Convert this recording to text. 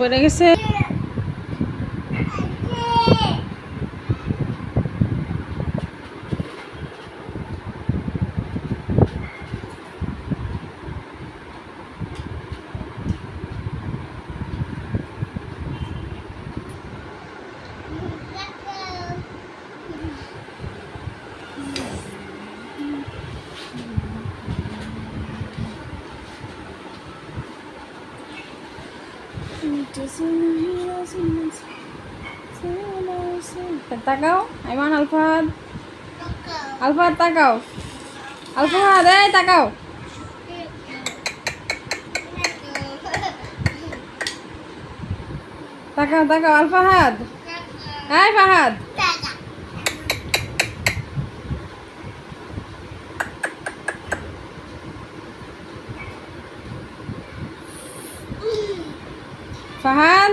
পড়ে গেছে। তাকাও আইমান, আলফাহাদ, আলফাহাদ তাকাও, আলফাহাদ এই তাকাও, তাকাও তাকাও আলফাহাদ, এই ফাহাদ, ফাহাদ